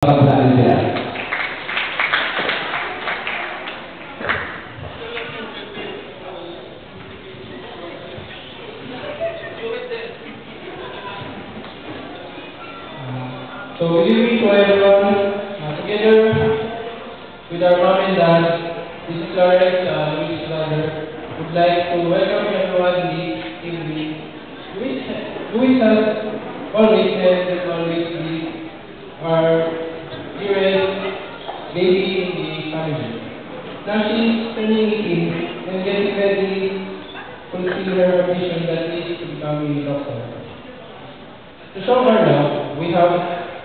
Pagkasabi sila. So good evening to everyone. Together with our mom and dad, this is Lawrence, Luis' brother, would like to welcome everyone this evening. Luis has always said and always be our dearest baby in the family. Now she's turning 18 and getting ready to fulfill her ambition that is to become a doctor. To show her love, we have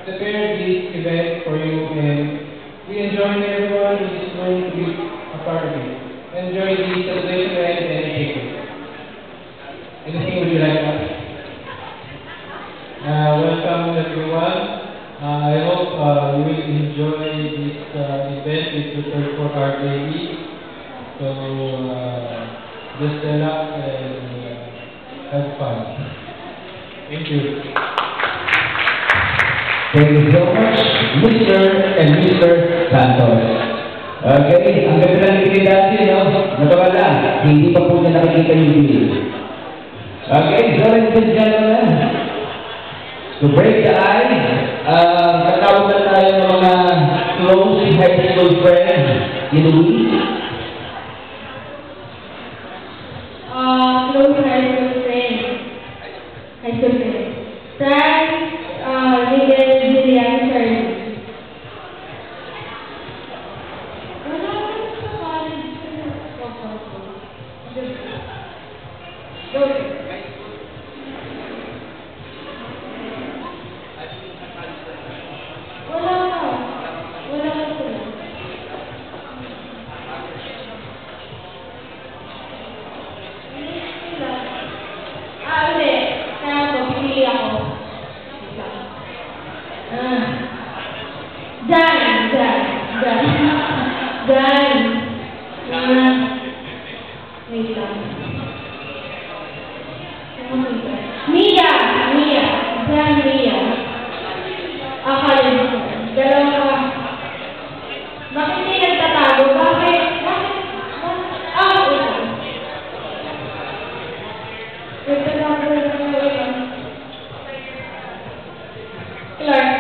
prepared this event for you, and we enjoy everyone who is going to be a part of it. Enjoy the celebration and take it. Anything would you like to ask? Welcome everyone. I hope you will enjoy this event. It's prepared for our baby. So just relax and have fun. Thank you. Thank you so much, Mr. and Mr. Santos. Okay, ang ganda ng ngiti dati, no? Natawala, hindi pa po niya nakikita yung video. Okay, so ladies and gentlemen, to break the ice, katawag na tayo ng mga close high school friends ni Luis. Close high school friends. High school friends. Frank, Miguel, Julian, Charlie. Wala naman sa college. Wala ka sila. Ulit. Kaya ako, pili ako. Dan. Wait lang. Mia. Dan, Mia. Akala mo. Dalawa. Bakit hindi nagtatago? Bakit? Ito. Nagtatago na. Clark.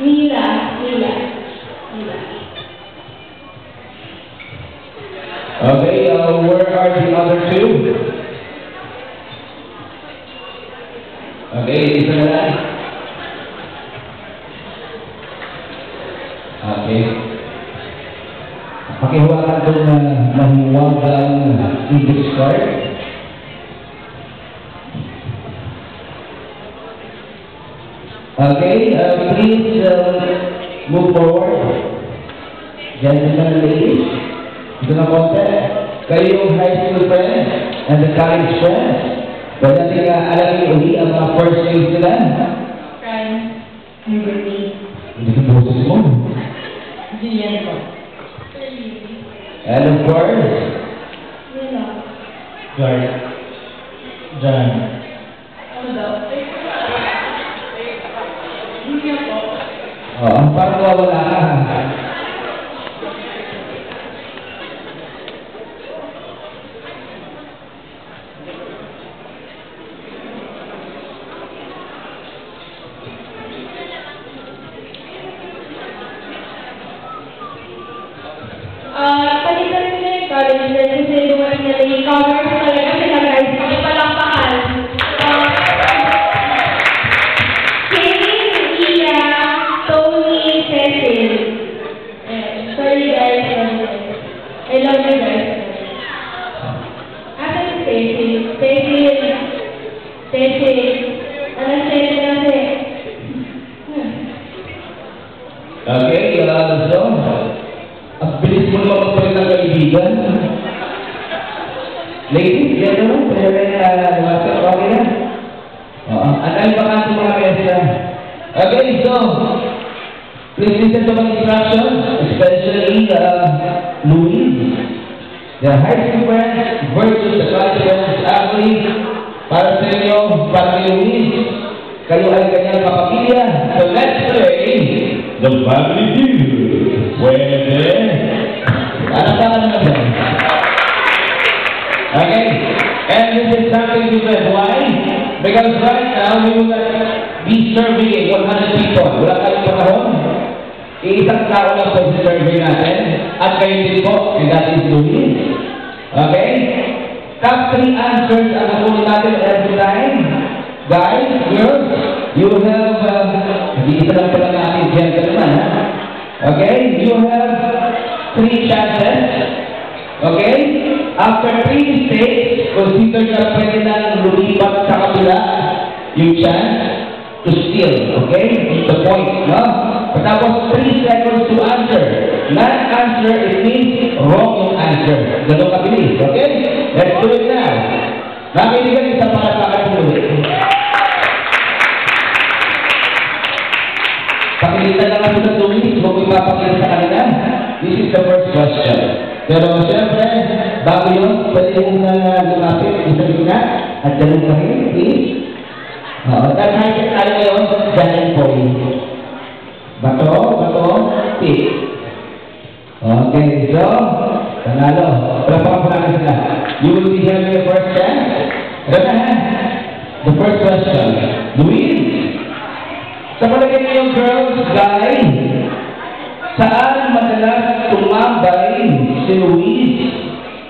Mila. Okay, where are the other two? Okay, isa na lang. Okay. Pakihawakan itong mahiwagang index card. Okay, please move forward. Gentlemen and ladies, ito na konti. Kayo yung high school friends and the college friends. Pwede natin alamin uli ang mga first names nila. Ryan. Liberty. Hindi ko boses mo. Julian po. And of course, Mila. Clark. John. Ano daw? Julia po. parang nawawala ka. Palitan nila yung college kasi dumating na yung cover talaga sila guys. Hindi palakpakan. Kevin, Iya, Tony, Cecil. Sorry guys. I love you guys. Asa si Cecil? Cecil. Ano Cecil kasi? Okay, so, ang bilis mo naman magpalit ng kaibigan. Ladies, yan naman, pwede rin lumasok, okay na? Ang dami bakante mga piyesta. Okay, so, Please listen to my instructions, especially Louise. The high school friends, versus the college friends, actually, para sa inyo, para kay Louise, kayo ay kanyang kapamilya. So let's play the family feud. Pwede. Ano pa naman? Okay? And this is something different. Why? Because right now, we will not be surveying 100 people. Wala tayong panahon. Isang tao lang po sa survey natin. At kayo din po. And that is Louise. Okay? Top 3 answers ang nakunin natin every time. Guys, girls, you have, hindi isa lang pala natin gentleman, ha? Okay? You have 3 chances. Okay? After 3 mistakes, consider na pwede na lumipat sa kabila yung chance to steal. Okay? It's the point, no? Tapos 3 seconds to answer. Non-answer, it means wrong yung answer. Ganun kabilis. Okay? Let's do it now. Nakaibigan isa para sa akin ulit. Pakilitan na lang sa Louise, huwag ipapakita sa kanila. This is the first question. Pero siyempre, bago yun, pwede mong lumapit sa gina at ganun kami, please. Dahil nakikita tayo ngayon, ganun po yun. Bato, pick. Okay, so, panalo. Palapang natin sila. You will be having the first chance. The first question. Louise, sa palagay niyo, girls, guys, saan madalas tumambay si Louise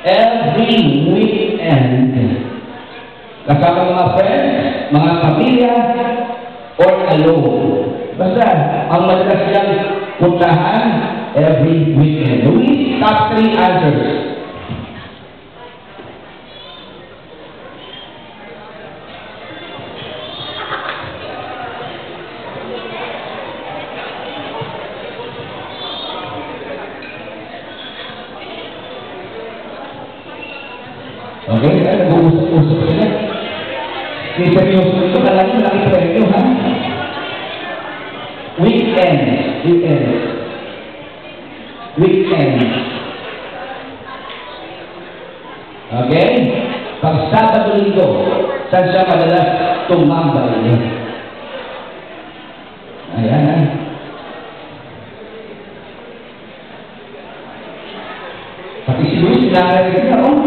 every weekend? Kasama mga friends, mga pamilya, or alone? Basta, ang madalas niyang puntahan every weekend. Louise, top 3 answers. Okay, nag-uusap-usap sila. Seryoso ito, talagang malaki premyo, ha? Weekend. Okay? Pag Sabado Linggo, saan siya madalas tumambay? Ayan, ha? Pati si Luis, sinakarinig na, oh.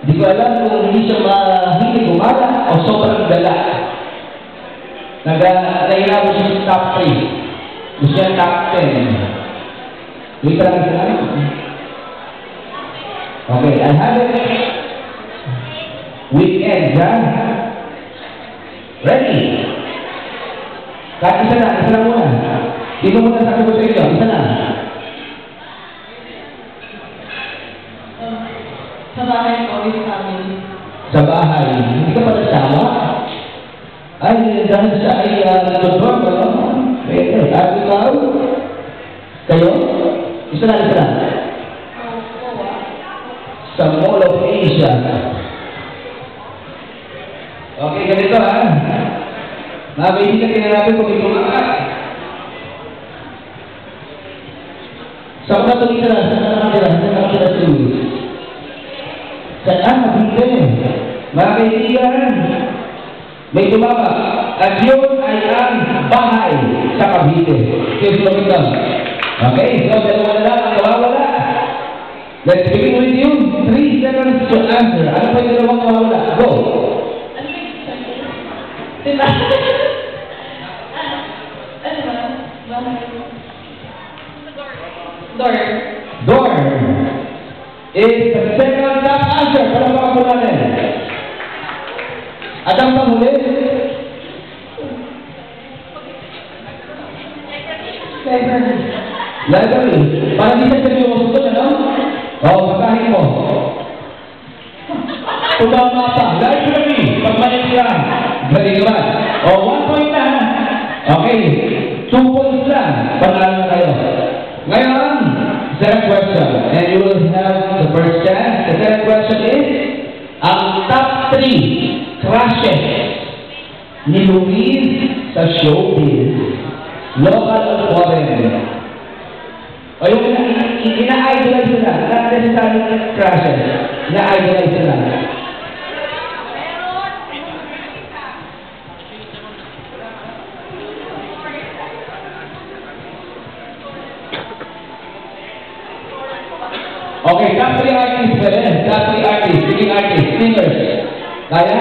Hindi ko alam kung hindi siya mahilig gumala o sobrang gala. Nag-airaw siya sa top 3. Gusto siya top 10. Wait lang isa lang. Okay, I have it. Weekend, ha? Ready? Kahit isa lang muna. Dito muna sa sabi ko sa inyo, isa lang. Sa bahay ko, with family. Sa bahay. Hindi ka pa nasawa? Ay, dahil siya ay nag-dorm, ano? Pwede. At ikaw? Kayo? Isa lang. Sa Mall of Asia. Okay, ganito, ha? Mga kaibigan, tingnan natin kung ito nga. Sa mga tumita na, sa nakatira si Louis. Saan? Mabigay. Mga kaibigan, may tumama. At yun ay ang bahay sa Cavite. Okay, so dalawa na lang ang nawawala. Let's begin with you. 3 seconds to answer. Ano pa yung dalawang nawawala? Go. Ano ba yung diba? Ano ba? Bahay. Door. Is the second top answer. Palapakapo natin. At ang panghuli? Library. Parang di sa seryoso ko, ano? Basahin mo. Tumama pa. Library. Pagmalik lang. Very good. 1 point na. Okay. 2 points lang. Panalo na kayo. Ngayon, second question. And you will have the first chance. The second question is, ang top 3 crushes ni Louise sa showbiz, local or foreign. O yung ina-idolize sila, not necessarily crushes, ina-idolize sila. Okay, top 3 artists pa rin. Top 3 artists, singing artists, singers. Kaya?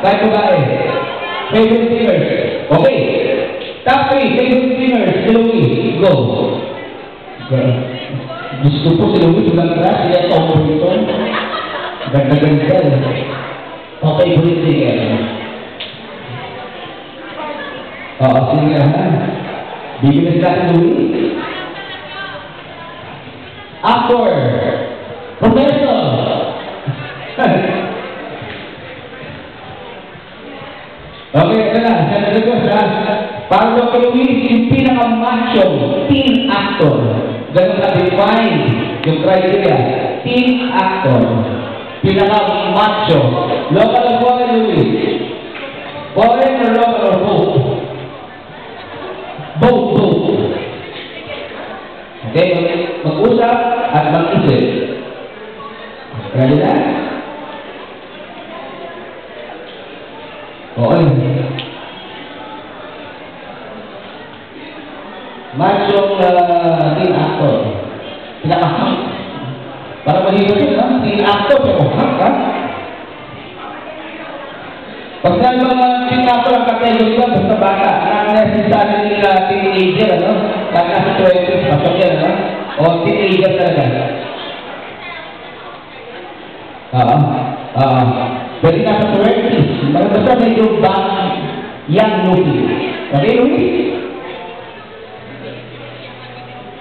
Kahit babae. Favorite singers. Okay. Top 3 favorite singers. Louie, go. Gusto po si Louie, walang crush. Siya Tom Burton. Ganda-ganda. Okay, favorite singer. Oo, singer ha. Bibigyan natin Louie. Actor, professor. Okay, ito na. Sana ko sa para daw kay Louie, yung pinaka-macho teen actor. Ganun na-define yung criteria. Teen actor. Pinaka-macho. Local or foreign, Louie? Foreign or local or both? Both. Okay, mag-usap at mag-isip. Ready na? Oo. Machong teen actor. Pinaka-hunk. Para mahirap yun, ha? Teen actor, pero hunk, ha? Pag saan mga teen actor ang kategory ba, basta bata, na necessary nila teenager, ano? Kaya nasa 20s, pasok yan, ano? O teenager talaga. Pwede nasa 20s. Basta medyo young Louie. Okay, Louie?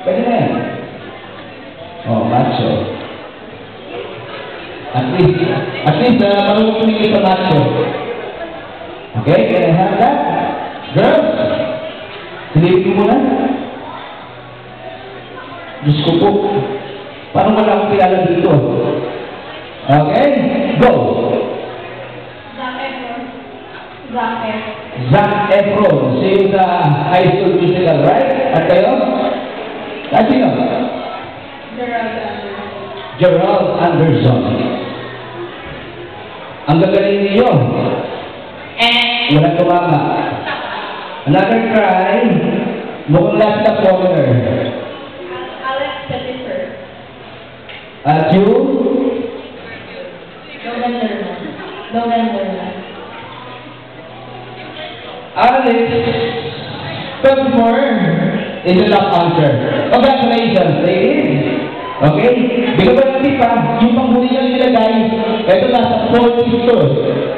Pwede na yan. Macho. At least, marunong tumingin sa macho. Okay, can I have that? Girls, silipin mo na. Diyos ko po, parang wala akong kilala dito. Okay, go! Zac Efron. Siya sa High School Musical, right? At kayo? At sino? Gerald Anderson. Ang gagaling niyo. Walang tumama. Another try. Mukhang last na foreigner. Alex Pettifer. At you? November. Alex Pettifer is the top answer. Congratulations, ladies. Okay? Bigyan natin pa, yung panghuli niya nilagay, ito nasa 40 to.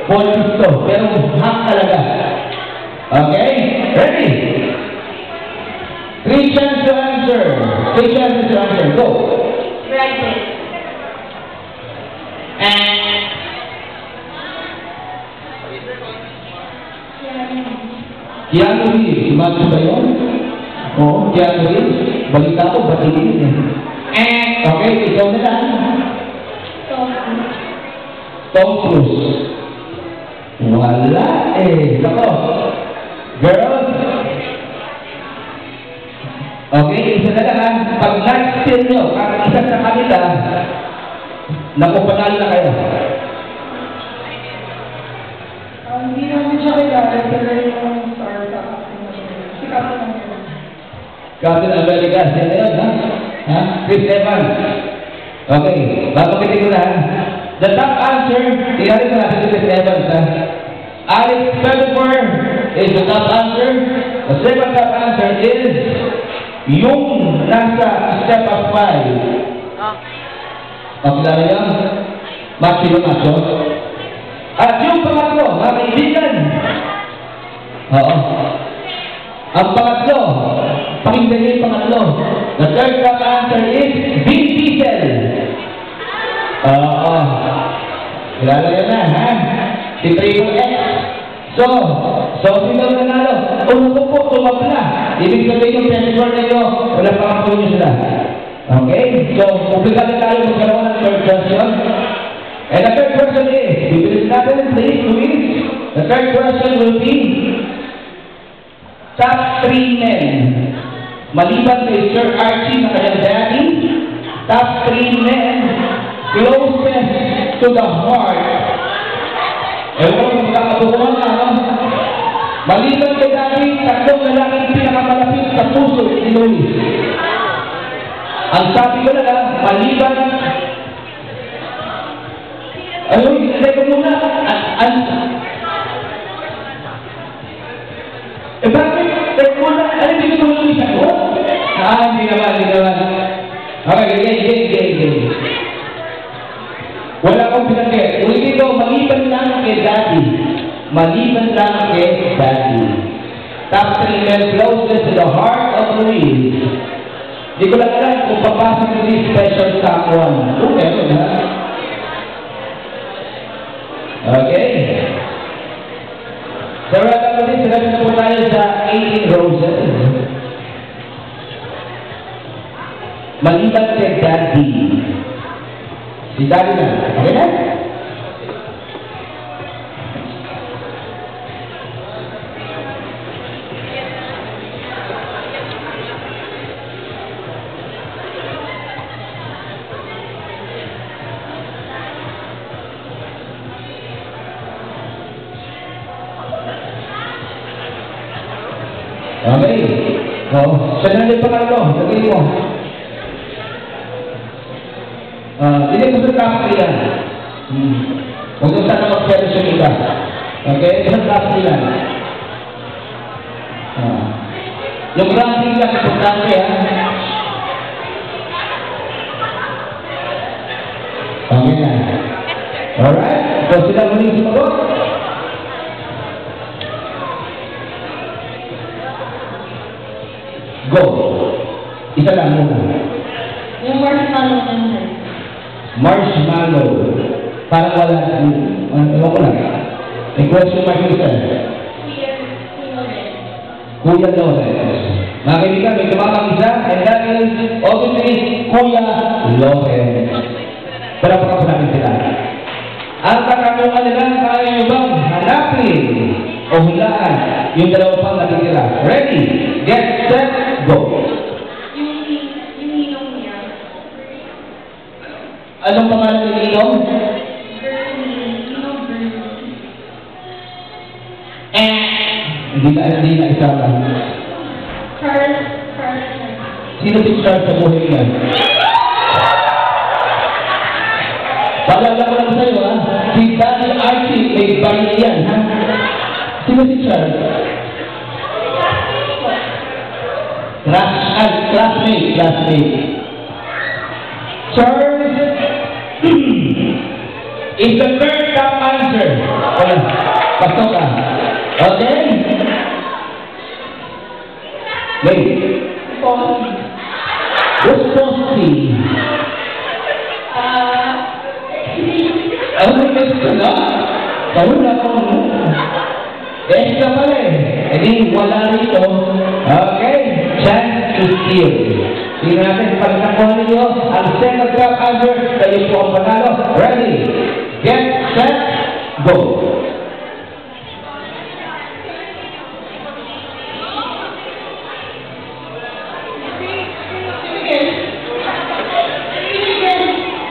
40 to. Pero half talaga. Okay? Ready? 3 chances to answer. 3 chances to answer. Go. Brad Pitt. Keanu Reeves. Macho ba yun? Oo, Keanu Reeves. Balita ko, batiin eh. Okay, ikaw na lang. Tom Cruise. Wala eh. Nako. Girls. Okay, isa na lang. Pag nag-spin nyo, ang isa sa kanila, naku, panalo na kayo. Hindi namin siya kilala, pero yung star sa si Captain America. Captain America, siya na yun, ha? Ha? Chris Evans. Okay, babakitin ko na. The top answer, tinarin na natin si Chris Evans, ha? Alex Pettifer is the top answer. The second top answer is yung nasa step of 5. Ang kilala niya? Macho yung macho. At yung pangatlo, mga kaibigan. Oo. Ang pangatlo, pakinggan niyo yung pangatlo. The third top answer is Vin Diesel. Oo. Kilala yan na, ha? Si Triple X. So, sino nanalo? Uno po, tumapla. Ibig sabihin yung transfer ninyo, wala pa ang nyo sila. Okay? So, publikado tayo magkaroon ng third question. And the third question is, bibilis natin, please, Luis. The third question will be, top 3 men. Maliban kay Sir Archie na kanyang daddy, top 3 men closest to the heart. Ewan kung magkakabukuhan na, no? Maliban kay daddy, tatlong lalaking pinakamalapit sa puso ni Luis. Ang sabi ko na maliban, ayun, teka muna, bakit? Teka muna, ano dito mo Luis ako? Hindi naman. Okay. Wala akong pinagkit. Ulitin ko, maliban lang kay daddy. Top 3 men closest to the heart of Luis. Di ko lang alam kung papasok ko si special someone. Okay, ha? Okay. So, sige na po tayo sa 18 roses. Maliban kay daddy. Si daddy na. Okay na? Okay. Siya na rin pangalan. Lagay mo. Hindi ko sa top 3 yan. Huwag yung sana mag-share siya kita. Okay? Sa top 3 yan. Yung ranking lang, importante yan. Okay na. Alright? So sila muling sumagot. Go. Isa lang muna. Yung marshmallow naman. Marshmallow. Parang wala. Ano ko lang. May question mark yun, sir. Kuya Lawrence. Mga kaibigan, may tumamang isa, and that is obviously Kuya Lawrence. Pero po natin sila. Ang katanungan nila, kaya nyo bang hanapin o hulaan yung dalawa pang natitira? Ready? Get set, go! Yung ninong niya. Anong pangalan ni Ninong? Hindi na isama. Charles. Sino si Charles sa buhay niya? Pag-alala ko lang sa'yo, ha? Si Daddy Archie, may bayi yan, ha? Sino si Charles? Classmate. Charles is the third top answer. Pasok ka. Okay? Wait. What's Posty? Ano may question na? Wala ko. Extra pala eh. Hindi, wala rito. Okay. Chance to steal. Tingnan natin, pagkakuha ninyo ang second top answer. Kayo po ang panalo. Ready? Get set. Go.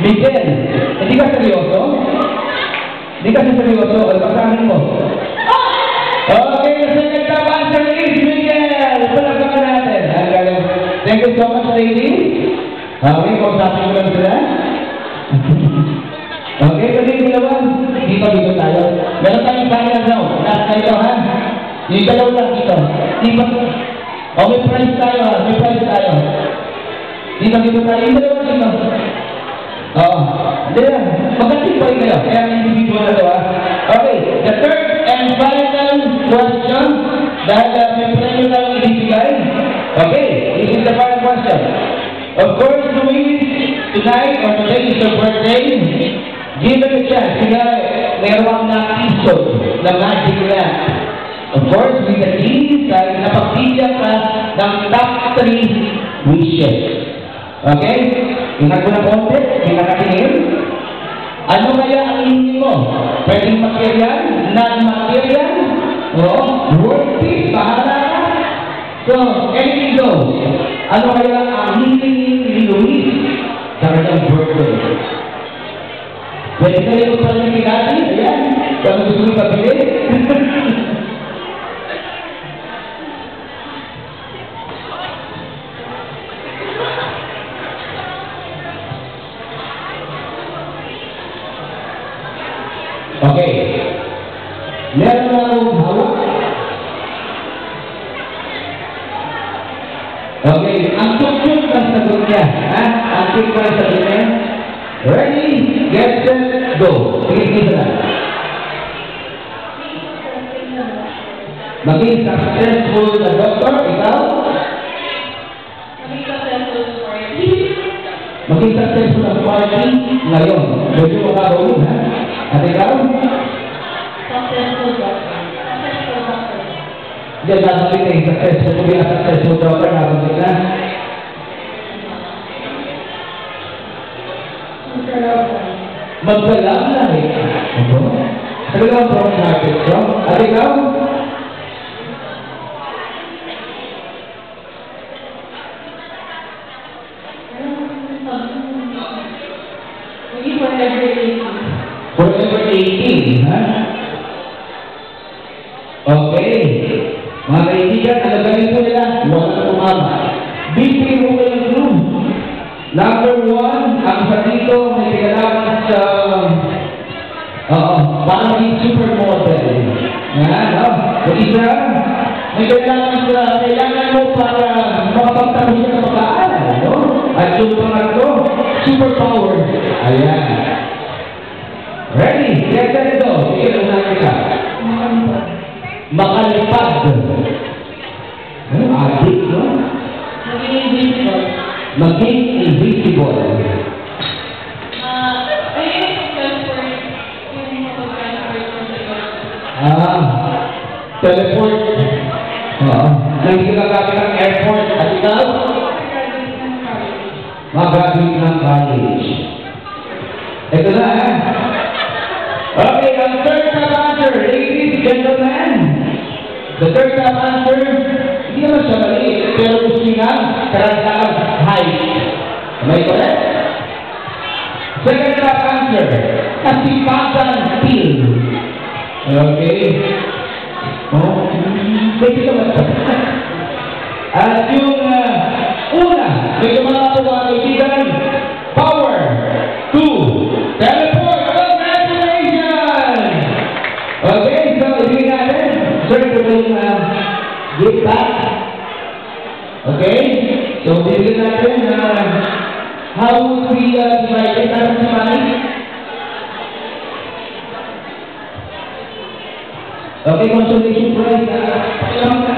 Miguel, hindi ka seryoso? Hindi ka seryoso? O, pasahin mo. Okay, the second top answer is Miguel. Palagpakan natin. Thank you so much, lady. Okay, kausapin ko lang sila. Okay, kasi yung dalawa, dito tayo. Meron tayong final round. Last na ito, ha? Yung dalawa lang dito. Oh, may prize tayo, ha? May prize tayo. Dito tayo. Yung dalawa dito. Hindi lang. Magkasing pa rin kayo. Kaya ang individual na ito, ha? Okay, the third and final question. Dahil may premyo na ang ibibigay. Okay, this is the final question. Of course, Luis, tonight or today is your birthday. Give them a chance. Kaya meron na episode na magic lamp. Of course, with the team, dahil napagpilya ka ng top 3 wishes. Okay? Tingnan ko na konti, pinakatingin. Ano kaya ang hingin mo? Pwedeng material, non-material, o worthy, bahala ka. So, anything goes. Ano kaya ang hiling ni Luis sa kanyang birthday? Pwede na rin pa rin ni Daddy. Ayan. Kung gusto nyo pabili. Okay. Meron na akong hawak. Okay. Ang tuktok ang sagot niya. Ha? Ang tuktok ang sagot niya. Ready, get set, go. Sige na. Maging successful na doctor, ikaw? Maging successful party. Maging successful na party ngayon. Medyo makakawin, ha? At ikaw? Successful doctor. Successful doctor. Diyan natin yung successful. Kung yung successful doctor, nakabagin na. Magsalam lang eh. Ano? Sabi naman from market from. At ikaw? Maybe forever 18. Forever 18, ha? Okay. Mga kaibigan, alagayin po nila. Huwag na umama. Bigay mo kayo ng room. Number 1, ang sa dito may kailangan sa parang yung supermodel. Yan, no? Yung isa, may kailangan mo para makapagtapos siya ng pag-aaral, no? At yung pangatlo, superpower. Ayan. Ready? Get that go. Sige, unahin ka. Makalipad. Adik, no? Maging invisible. Maging invisible. Ayun yung successful yung mapag-transfer from the Teleport. Hindi ka gamit ng airport. At ikaw? Mag-graduate ng college. Ito na, ha? Okay, ang third top answer, ladies and gentlemen. The third top answer, hindi naman siya maliit, pero gusto niya karagdagang height. Am I correct? Second top answer, kasipagan feel. Okay. Oh, pwede ka ba? At yung una, may mga po mga kaibigan, power. 2, teleport. Congratulations! Okay, so ibigin natin. Sir, kung yung give back. Okay? So, bibigyan natin how would we divide it? Ano si Manny? Okay, consolation prize. Pakilang ka.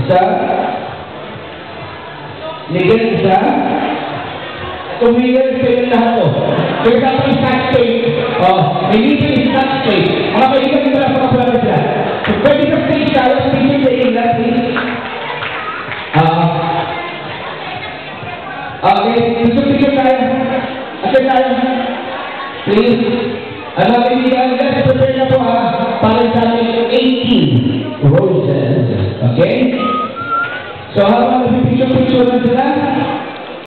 Isa. Miguel, isa. Kung Miguel, isa yung lahat to. For example, snack space. Miguel is snack space. Mga kaibigan nito lang sa kapulagan sila. So, pwede sa stage tayo, station sa England, please. Okay, gusto picture tayo. Atin tayo. Please. Mga kaibigan, let's prepare na po para sa ating 18 roses. Okay? So, habang nag-picture na sila,